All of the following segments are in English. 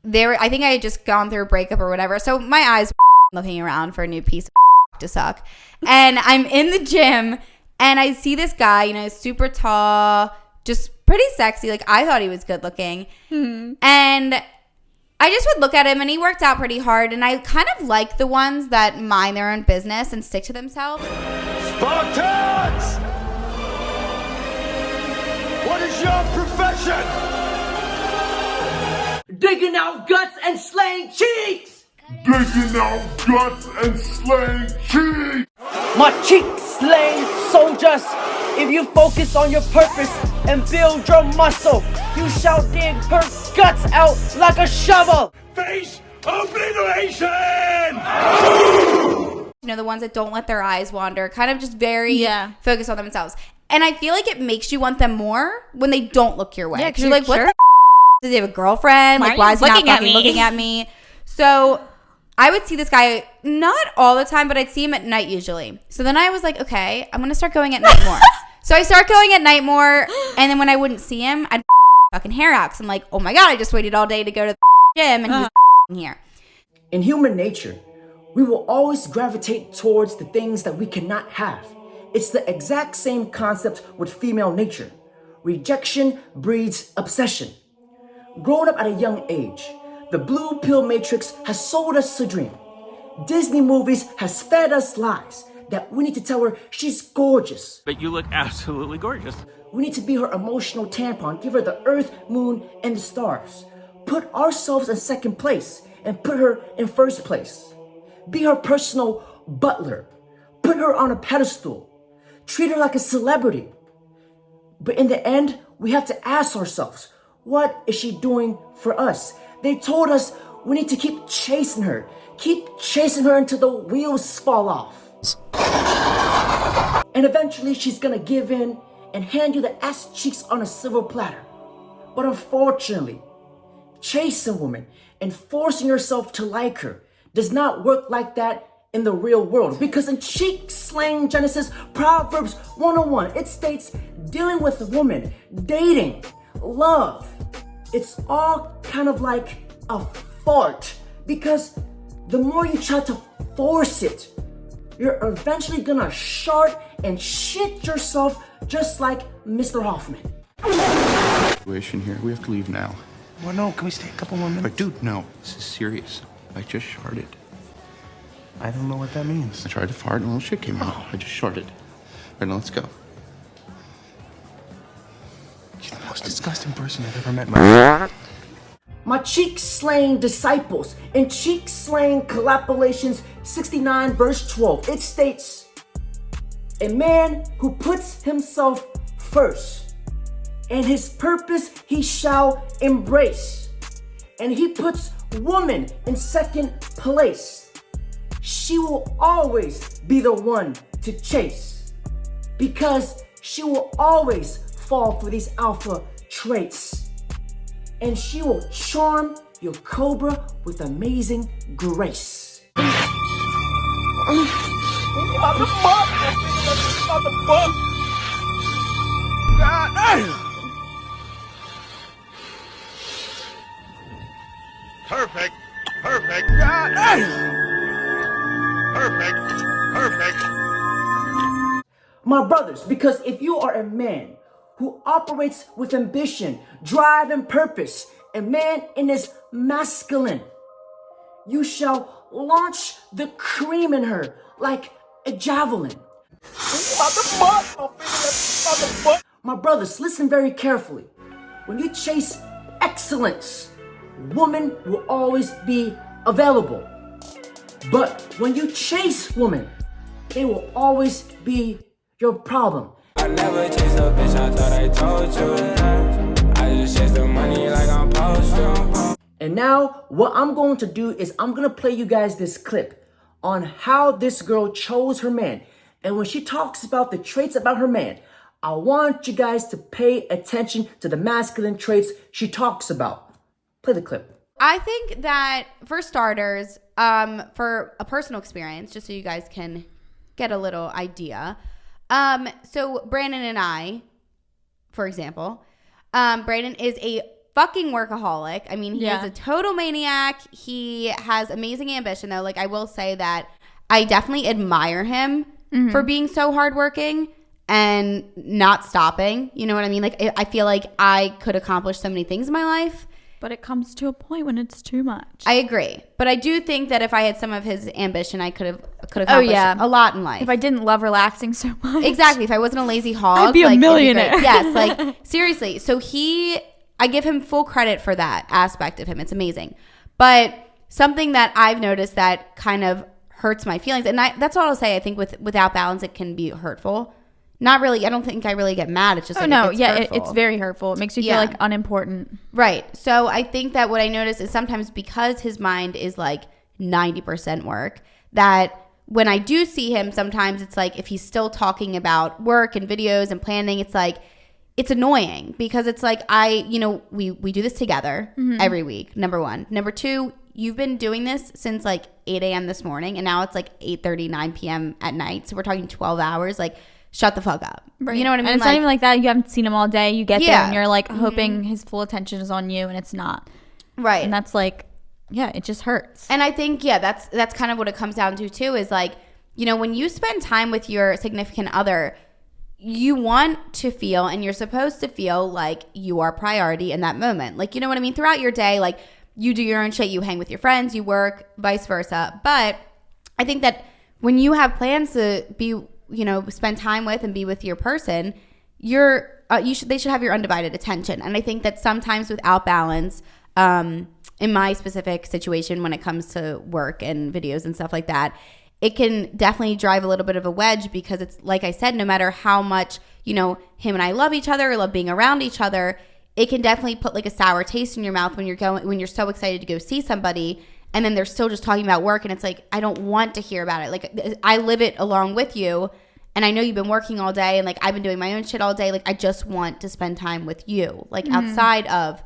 I think I had just gone through a breakup or whatever. So my eyes were looking around for a new piece of to suck. And I'm in the gym and I see this guy, you know, super tall, just pretty sexy. Like, I thought he was good looking. Mm-hmm. And I just would look at him, and he worked out pretty hard. And I kind of like the ones that mind their own business and stick to themselves. Spartans! What is your profession? Digging out guts and slaying cheeks! Digging out guts and slaying cheeks! My cheeks slaying soldiers! If you focus on your purpose and build your muscle, you shall dig her guts out like a shovel! Face obliteration! You know, the ones that don't let their eyes wander, kind of just very focused on themselves. And I feel like it makes you want them more when they don't look your way. Yeah, because you're like, what the does he have a girlfriend? Like, why is he not fucking looking at me? So I would see this guy not all the time, but I'd see him at night usually. So then I was like, okay, I'm going to start going at night more. So I start going at night more. And then when I wouldn't see him, I'd fucking hair out. I'm like, oh my God, I just waited all day to go to the gym and he's here. In human nature, we will always gravitate towards the things that we cannot have. It's the exact same concept with female nature. Rejection breeds obsession. Growing up at a young age, the blue pill matrix has sold us a dream. Disney movies has fed us lies that we need to tell her she's gorgeous. But you look absolutely gorgeous. We need to be her emotional tampon, give her the earth, moon, and the stars. Put ourselves in second place and put her in first place. Be her personal butler. Put her on a pedestal. Treat her like a celebrity. But in the end, we have to ask ourselves, what is she doing for us? They told us we need to keep chasing her. Keep chasing her until the wheels fall off. And eventually she's gonna give in and hand you the ass cheeks on a silver platter. But unfortunately, chasing women and forcing yourself to like her does not work like that in the real world. Because in cheek slang Genesis, Proverbs 101, it states dealing with a woman, dating, love, it's all kind of like a fart. Because the more you try to force it, you're eventually gonna shart and shit yourself just like Mr. Hoffman. Situation here. We have to leave now. Well, no, can we stay a couple more minutes? But dude, no. This is serious. I just sharted. I don't know what that means. I tried to fart and a little shit came out. I just sharted. Right, now let's go. You're the most disgusting person I've ever met. My cheek-slaying disciples in cheek-slaying Collaborations 69 verse 12, it states, a man who puts himself first, and his purpose he shall embrace, and he puts woman in second place. She will always be the one to chase, because she will always fall for these alpha traits. And she will charm your cobra with amazing grace. Perfect. Perfect. Perfect. Perfect. My brothers, because if you are a man who operates with ambition, drive, and purpose, a man in his masculine, you shall launch the cream in her like a javelin. My brothers, listen very carefully. When you chase excellence, woman will always be available. But when you chase women, they will always be your problem. I never chased a bitch, I thought I told you. I just chase the money like I'm supposed to. And now, what I'm going to do is I'm going to play you guys this clip on how this girl chose her man. And when she talks about the traits about her man, I want you guys to pay attention to the masculine traits she talks about. Play the clip. I think that for starters, for a personal experience, just so you guys can get a little idea. So Brandon and I, for example, Brandon is a fucking workaholic. I mean, he Yeah. is a total maniac. He has amazing ambition, though. Like, I will say that I definitely admire him for being so hardworking and not stopping. You know what I mean? Like, I feel like I could accomplish so many things in my life. But it comes to a point when it's too much. I agree. But I do think that if I had some of his ambition, I could accomplish a lot in life. If I didn't love relaxing so much. Exactly. If I wasn't a lazy hog, I'd be a millionaire. It'd be great. Yes, like seriously. So I give him full credit for that aspect of him. It's amazing. But something that I've noticed that kind of hurts my feelings, and that's all I'll say. I think without balance, it can be hurtful. Not really. I don't think I really get mad. It's just it's very hurtful. It makes you feel like unimportant. Right. So I think that what I notice is sometimes because his mind is like 90% work, that when I do see him, sometimes it's like if he's still talking about work and videos and planning, it's like it's annoying because it's like we do this together every week. Number one. Number two, you've been doing this since like 8 a.m. this morning, and now it's like 8:30, 9 p.m. at night. So we're talking 12 hours. Like, shut the fuck up. Right. You know what I mean? And it's not even like that. You haven't seen him all day. You get there and you're like hoping his full attention is on you, and it's not. Right. And that's like, it just hurts. And I think, that's kind of what it comes down to too, is like, when you spend time with your significant other, you want to feel, and you're supposed to feel like you are priority in that moment. Like, you know what I mean? Throughout your day, like you do your own shit, you hang with your friends, you work, vice versa. But I think that when you have plans to be, spend time with and be with your person, they should have your undivided attention. And I think that sometimes without balance, in my specific situation, when it comes to work and videos and stuff like that, it can definitely drive a little bit of a wedge because it's like I said, no matter how much, him and I love each other, love being around each other, it can definitely put like a sour taste in your mouth when you're so excited to go see somebody. And then they're still just talking about work. And it's like, I don't want to hear about it. Like, I live it along with you. And I know you've been working all day. And, like, I've been doing my own shit all day. Like, I just want to spend time with you. Like, outside of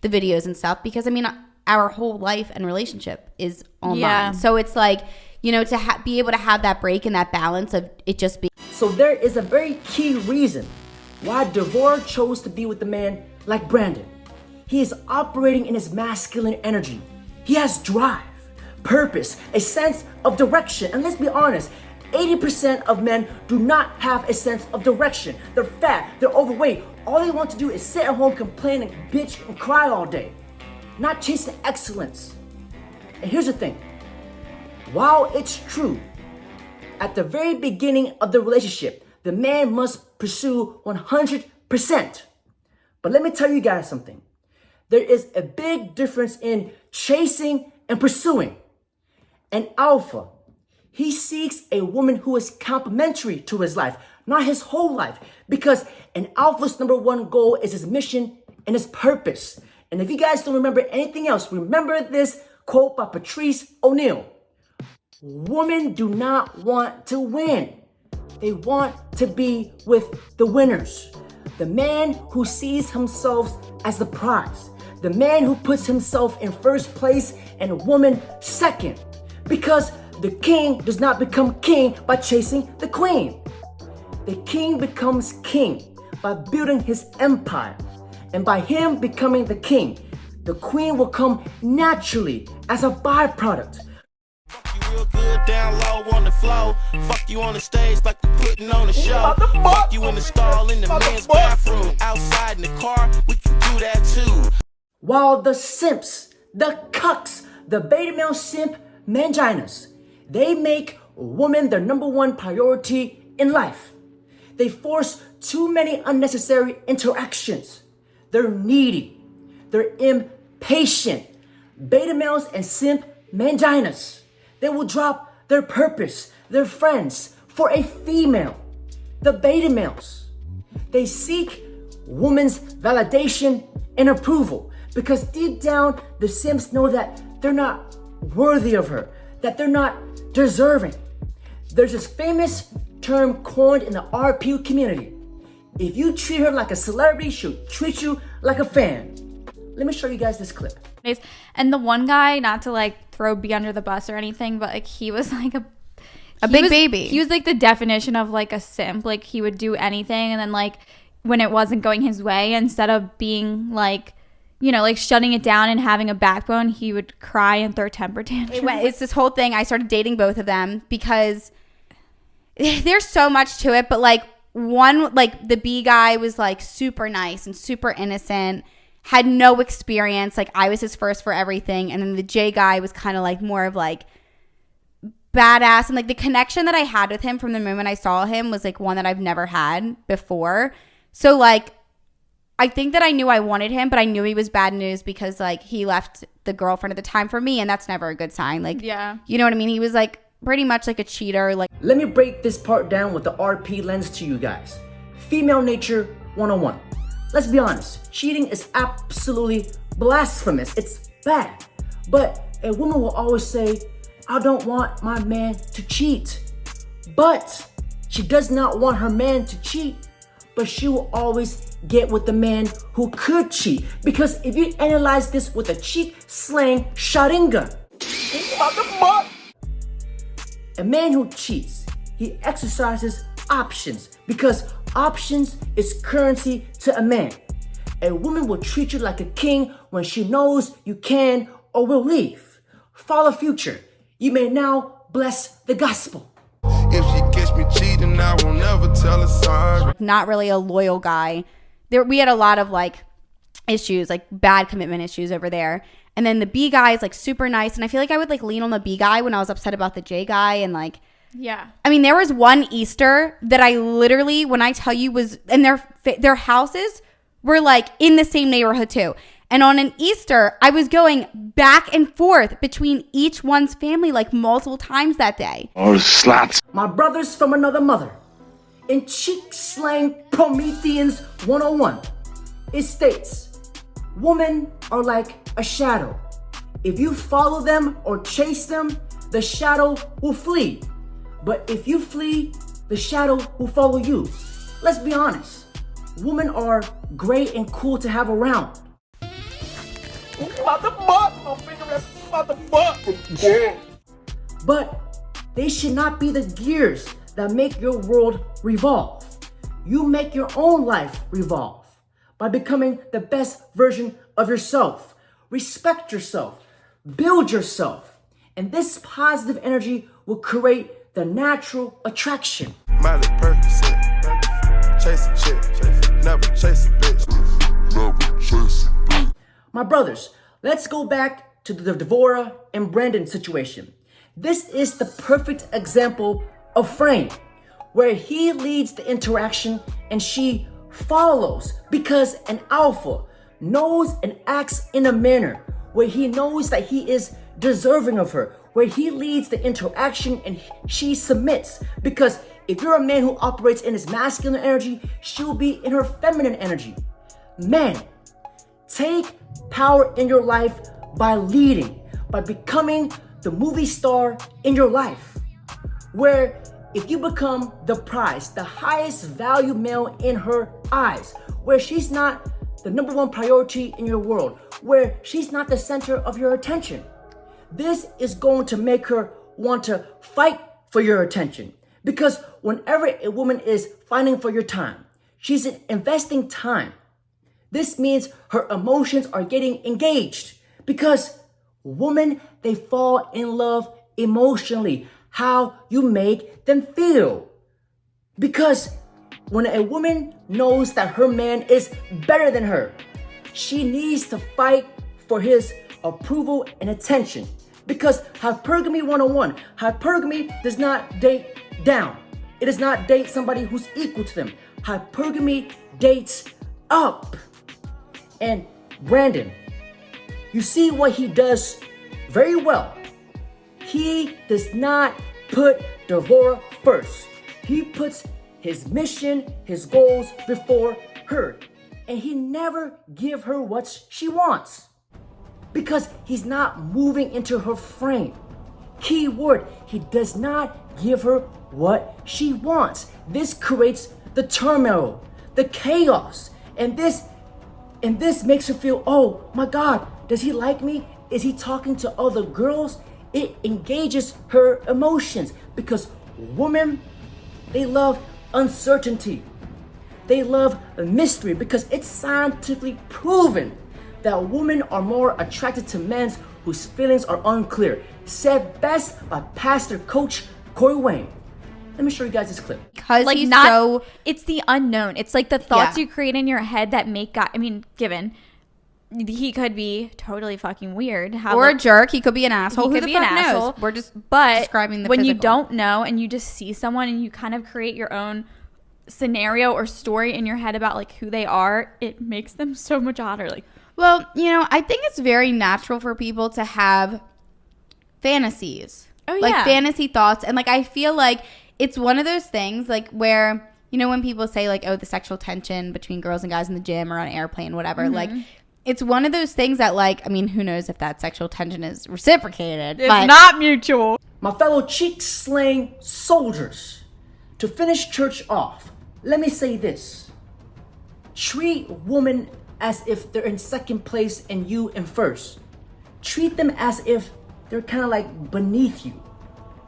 the videos and stuff. Because, I mean, our whole life and relationship is online. So it's like, to be able to have that break and that balance of it just being. So there is a very key reason why Devore chose to be with a man like Brandon. He is operating in his masculine energy. He has drive, purpose, a sense of direction. And let's be honest, 80% of men do not have a sense of direction. They're fat, they're overweight. All they want to do is sit at home, complain and bitch and cry all day, not chasing excellence. And here's the thing. While it's true, at the very beginning of the relationship, the man must pursue 100%. But let me tell you guys something. There is a big difference in chasing and pursuing. An alpha, he seeks a woman who is complementary to his life, not his whole life, because an alpha's number one goal is his mission and his purpose. And if you guys don't remember anything else, remember this quote by Patrice O'Neal. Women do not want to win. They want to be with the winners. The man who sees himself as the prize. The man who puts himself in first place and a woman second. Because the king does not become king by chasing the queen. The king becomes king by building his empire. And by him becoming the king, the queen will come naturally as a byproduct. Real good down low on the floor. Fuck you on the stage like we're putting on a show. Fuck you in the stall in the men's bathroom. Outside in the car, we can do that too. While the simps, the cucks, the beta male simp manginas, they make women their number one priority in life. They force too many unnecessary interactions. They're needy. They're impatient. Beta males and simp manginas. They will drop their purpose, their friends, for a female. The beta males. They seek women's validation and approval because deep down, the simps know that they're not worthy of her, that they're not deserving. There's this famous term coined in the RPU community. If you treat her like a celebrity, she'll treat you like a fan. Let me show you guys this clip. And the one guy, not to like throw B under the bus or anything, but like he was like a big baby. He was like the definition of like a simp. Like he would do anything, and then like when it wasn't going his way, instead of being like, you know, like shutting it down and having a backbone, he would cry and throw temper tantrums. It's this whole thing. I started dating both of them because there's so much to it, but like the B guy was like super nice and super innocent, had no experience. Like I was his first for everything. And then the J guy was kind of like more of like badass. And like the connection that I had with him from the moment I saw him was like one that I've never had before. So like, I think that I knew I wanted him, but I knew he was bad news because like he left the girlfriend at the time for me. And that's never a good sign. Like, yeah, you know what I mean? He was like pretty much like a cheater. Like, let me break this part down with the RP lens to you guys. Female nature 101. Let's be honest, cheating is absolutely blasphemous. It's bad. But a woman will always say, I don't want my man to cheat. But she does not want her man to cheat, but she will always get with the man who could cheat. Because if you analyze this with a cheek slang shotgun, a man who cheats, he exercises options because options is currency to a man. A woman will treat you like a king when she knows you can or will leave. Follow future. You may now bless the gospel. If she catch me cheating, I will never tell her sorry. Not really a loyal guy. We had a lot of like issues, like bad commitment issues over there. And then the B guy is like super nice. And I feel like I would like lean on the B guy when I was upset about the J guy. And like, yeah. I mean, there was one Easter that I literally, when I tell you was, and their houses were like in the same neighborhood too. And on an Easter, I was going back and forth between each one's family like multiple times that day. Oh, slats. My brothers from another mother. In cheek slang Prometheans 101, it states, women are like a shadow. If you follow them or chase them, the shadow will flee. But if you flee, the shadow will follow you. Let's be honest. Women are great and cool to have around. But they should not be the gears that make your world revolve. You make your own life revolve by becoming the best version of yourself. Respect yourself, build yourself, and this positive energy will create the natural attraction. Miley Percocet, chase a chick, never chase a bitch. Never chase a bitch. My brothers, let's go back to the Devora and Brandon situation. This is the perfect example of frame, where he leads the interaction and she follows, because an alpha knows and acts in a manner where he knows that he is deserving of her, where he leads the interaction and she submits. Because if you're a man who operates in his masculine energy, she'll be in her feminine energy. Men, take power in your life by leading, by becoming the movie star in your life, where if you become the prize, the highest value male in her eyes, where she's not the number one priority in your world, where she's not the center of your attention, this is going to make her want to fight for your attention. Because whenever a woman is fighting for your time, she's investing time. This means her emotions are getting engaged, because women, they fall in love emotionally, how you make them feel. Because when a woman knows that her man is better than her, she needs to fight for his approval and attention. Because hypergamy 101, hypergamy does not date down. It does not date somebody who's equal to them. Hypergamy dates up. And Brandon, you see what he does very well. He does not put Devora first. He puts his mission, his goals before her. And he never give her what she wants, because he's not moving into her frame. Key word, he does not give her what she wants. This creates the turmoil, the chaos, and this makes her feel, oh my God, does he like me? Is he talking to other girls? It engages her emotions, because women, they love uncertainty. They love a mystery, because it's scientifically proven that women are more attracted to men whose feelings are unclear. Said best by Pastor Coach Corey Wayne. Let me show you guys this clip. Because like he's not, so... it's the unknown. It's like the thoughts Yeah. you create in your head that make God. I mean, given he could be totally fucking weird, or a jerk. He could be an asshole. Who the fuck knows? Asshole. We're just but describing the when you physical. don't know and you just see someone and you kind of create your own scenario or story in your head about like who they are, it makes them so much hotter. Like, well, you know, I think it's very natural for people to have fantasies. Oh, like yeah. fantasy thoughts. And like I feel like it's one of those things like where, you know, when people say like, oh, the sexual tension between girls and guys in the gym or on an airplane, whatever, like it's one of those things that like, I mean, who knows if that sexual tension is reciprocated. it's but not mutual. My fellow cheek-slaying soldiers, to finish church off, let me say this. Treat women as if they're in second place and you in first. Treat them as if they're kind of like beneath you.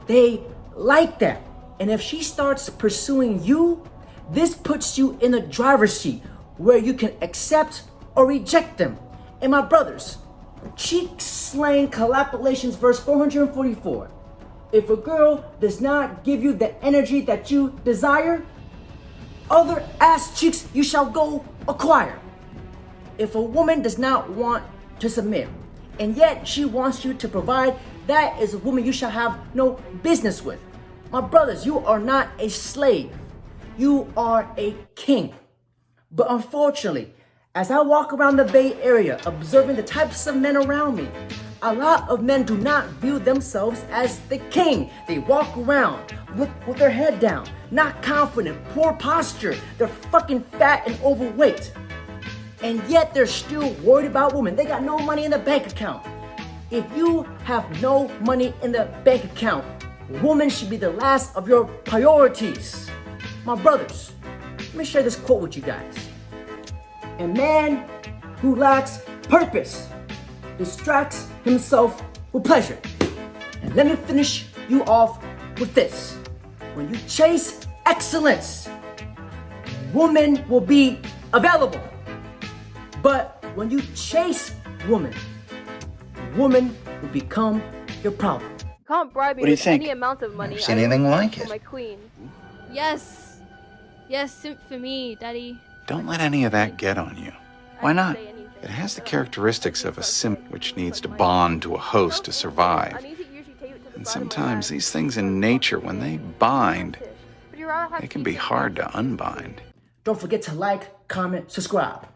They like that. And if she starts pursuing you, this puts you in the driver's seat where you can accept or reject them. And my brothers, cheek slaying collapolations verse 444. If a girl does not give you the energy that you desire, other ass cheeks you shall go acquire. If a woman does not want to submit, and yet she wants you to provide, that is a woman you shall have no business with. My brothers, you are not a slave. You are a king. But unfortunately, as I walk around the Bay Area observing the types of men around me, a lot of men do not view themselves as the king. They walk around with their head down, not confident, poor posture. They're fucking fat and overweight. And yet they're still worried about women. They got no money in the bank account. If you have no money in the bank account, woman should be the last of your priorities. My brothers, let me share this quote with you guys. A man who lacks purpose distracts himself with pleasure. And let me finish you off with this. When you chase excellence, woman will be available. But when you chase woman will become your problem. Can't bribe me What do you with think? any amount of money. Never seen anything I like for it. my queen. Yes. Yes, simp for me, daddy. Don't let any of that get on you. Why not? Say anything. It has the characteristics of a simp which needs to bond to a host to survive. I need to usually take it to the And side of my sometimes bag. these things in nature, when they bind, But you'd rather have they can be pizza hard than to unbind. Don't forget to like, comment, subscribe.